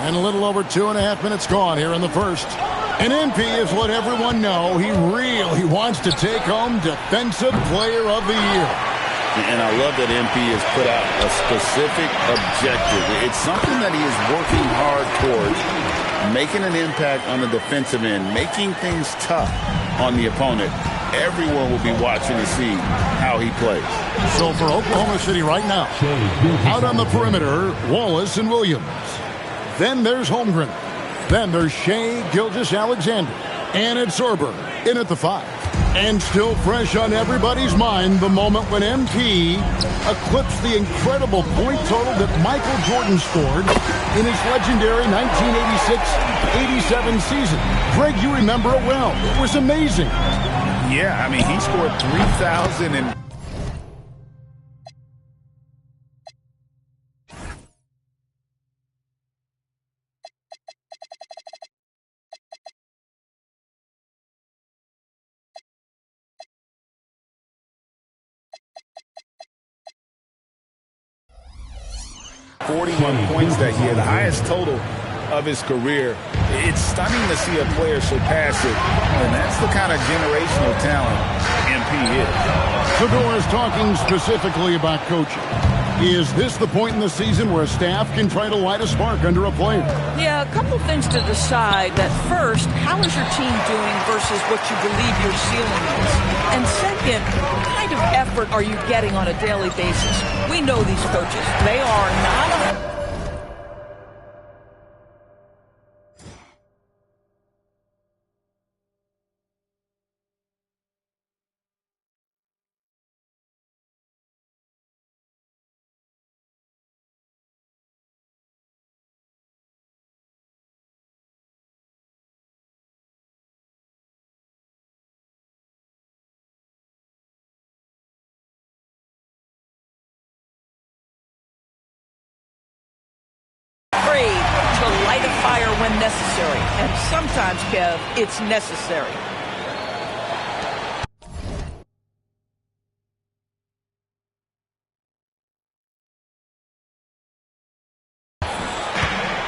And a little over 2.5 minutes gone here in the first. And MP has let everyone know he really wants to take home Defensive Player of the Year. And I love that MP has put out a specific objective. It's something that he is working hard towards, making an impact on the defensive end, making things tough on the opponent. Everyone will be watching to see how he plays. So for Oklahoma City right now, out on the perimeter, Wallace and Williams. Then there's Holmgren. Then there's Shai Gilgeous-Alexander. And it's Sorber in at the 5. And still fresh on everybody's mind, the moment when MP eclipsed the incredible point total that Michael Jordan scored in his legendary 1986-87 season. Greg, you remember it well. It was amazing. Yeah, I mean, he scored 3,000 and... 41 points that year, the highest total of his career. It's stunning to see a player surpass it, and that's the kind of generational talent MP is. Fedora is talking specifically about coaching. Is this the point in the season where a staff can try to light a spark under a player? Yeah, a couple things to decide. That first, how is your team doing versus what you believe your ceiling is? And second, what kind of effort are you getting on a daily basis? We know these coaches. They are not... to light a fire when necessary. And sometimes, Kev, it's necessary.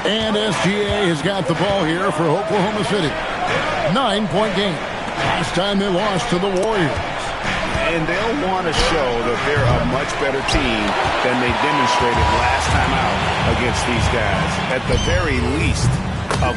And SGA has got the ball here for Oklahoma City. 9-point game. Last time they lost to the Warriors. And they'll want to show that they're a much better team than they demonstrated last time out against these guys. At the very least, a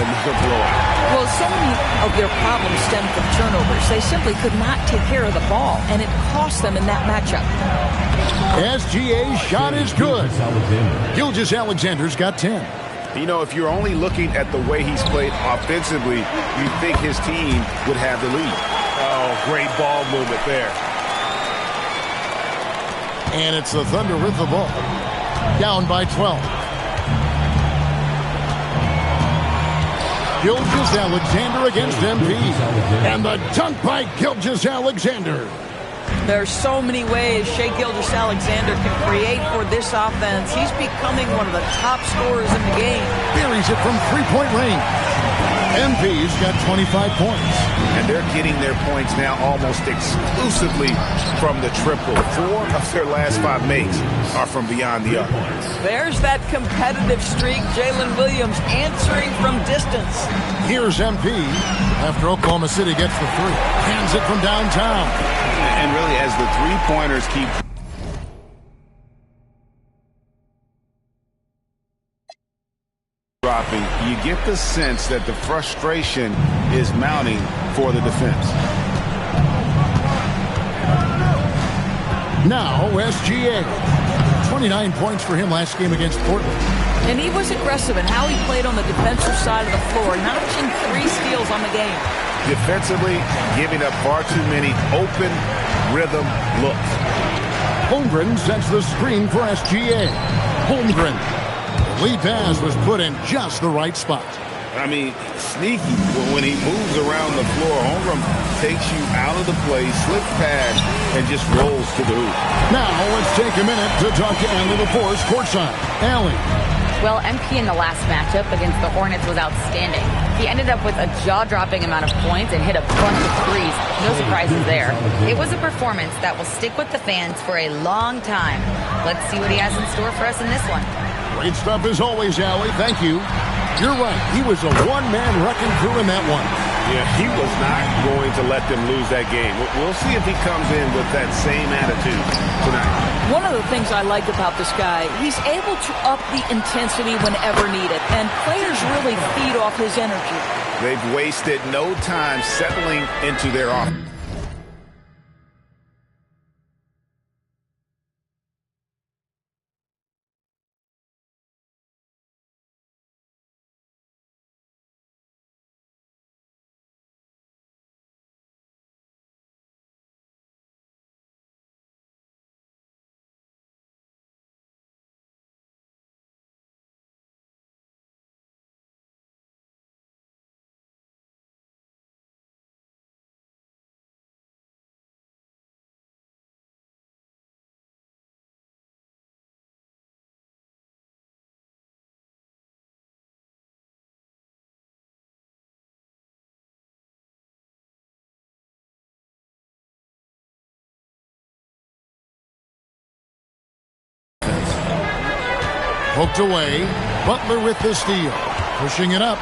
another blowout. Well, so many of their problems stem from turnovers. They simply could not take care of the ball, and it cost them in that matchup. SGA's shot is good. Gilgeous-Alexander's got 10. You know, if you're only looking at the way he's played offensively, you think his team would have the lead. Oh, great ball movement there. And it's the Thunder with the ball. Down by 12. Gilgeous-Alexander against MP. And the dunk by Gilgeous-Alexander. There's so many ways Shai Gilgeous-Alexander can create for this offense. He's becoming one of the top scorers in the game. Buries it from three-point range. MP's got 25 points. And they're getting their points now almost exclusively from the triple. 4 of their last 5 makes are from beyond the arc. There's that competitive streak. Jalen Williams answering from distance. Here's MP after Oklahoma City gets the three. Hands it from downtown. And really, as the three-pointers keep dropping, you get the sense that the frustration is mounting for the defense. Now SGA. 29 points for him last game against Portland. And he was aggressive in how he played on the defensive side of the floor, notching 3 steals on the game. Defensively, giving up far too many open rhythm looks. Holmgren sends the screen for SGA. Holmgren. The lead pass was put in just the right spot. I mean, sneaky. When he moves around the floor, Holmgren takes you out of the play, slips past, and just rolls to the hoop. Now let's take a minute to talk to Allie LaForce courtside. Allie. Well, MP in the last matchup against the Hornets was outstanding. He ended up with a jaw-dropping amount of points and hit a bunch of threes. No surprises there. It was a performance that will stick with the fans for a long time. Let's see what he has in store for us in this one. Great stuff as always, Allie. Thank you. You're right. He was a one-man wrecking crew in that one. Yeah, he was not going to let them lose that game. We'll see if he comes in with that same attitude tonight. One of the things I like about this guy, he's able to up the intensity whenever needed, and players really feed off his energy. They've wasted no time settling into their offense. Poked away. Butler with the steal. Pushing it up.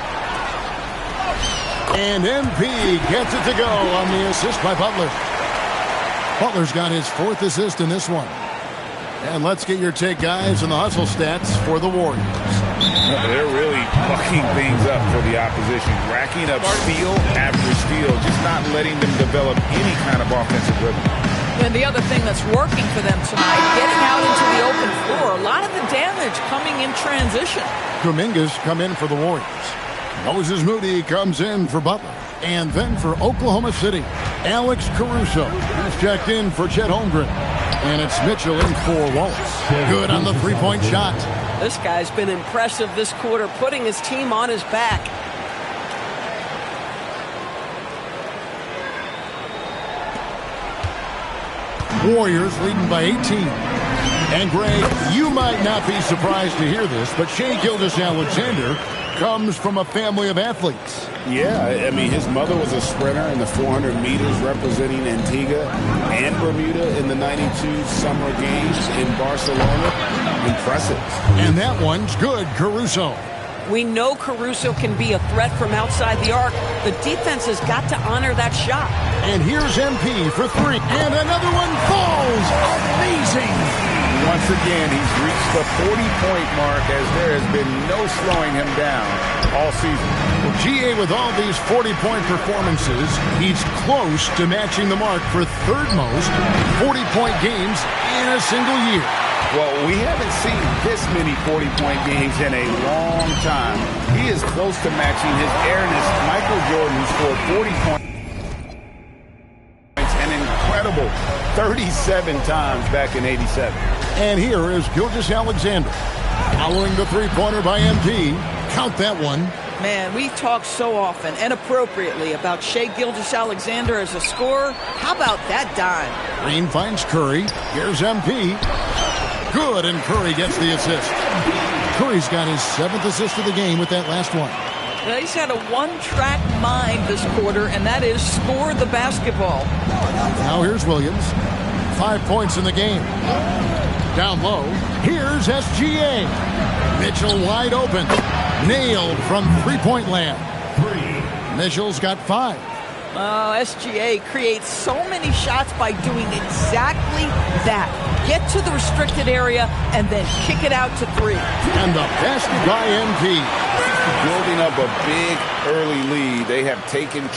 And MP gets it to go on the assist by Butler. Butler's got his 4th assist in this one. And let's get your take, guys, on the hustle stats for the Warriors. They're really fucking things up for the opposition. Racking up steal after steal. Just not letting them develop any kind of offensive rhythm. And the other thing that's working for them tonight, getting out into the open floor. A lot of the damage coming in transition. Kuminga's come in for the Warriors. Moses Moody comes in for Butler. And then for Oklahoma City, Alex Caruso. He's checked in for Chet Holmgren. And it's Mitchell in for Wallace. Good on the three-point shot. This guy's been impressive this quarter, putting his team on his back. Warriors leading by 18. And Greg, you might not be surprised to hear this, but Shai Gilgeous-Alexander comes from a family of athletes. Yeah, I mean, his mother was a sprinter in the 400 meters representing Antigua and Bermuda in the 92 Summer Games in Barcelona. Impressive. And that one's good, Caruso. We know Caruso can be a threat from outside the arc. The defense has got to honor that shot. And here's MP for three. And another one falls. Amazing. Once again, he's reached the 40-point mark as there has been no slowing him down all season. Well, GA, with all these 40-point performances, he's close to matching the mark for third most 40-point games in a single year. Well, we haven't seen this many 40-point games in a long time. He is close to matching his airness. Michael Jordan scored 40 points, an incredible 37 times back in '87. And here is Gilgeous-Alexander. Following the three-pointer by MP. Count that one. Man, we talk so often and appropriately about Shai Gilgeous-Alexander as a scorer. How about that dime? Green finds Curry. Here's MP. Good, and Curry gets the assist. Curry's got his 7th assist of the game with that last one. Well, he's had a one-track mind this quarter, and that is score the basketball. Now here's Williams. 5 points in the game. Down low, here's SGA. Mitchell wide open. Nailed from three-point land. Mitchell's got 5. SGA creates so many shots by doing exactly that. Get to the restricted area and then kick it out to 3. And the basket by MP. Building up a big early lead. They have taken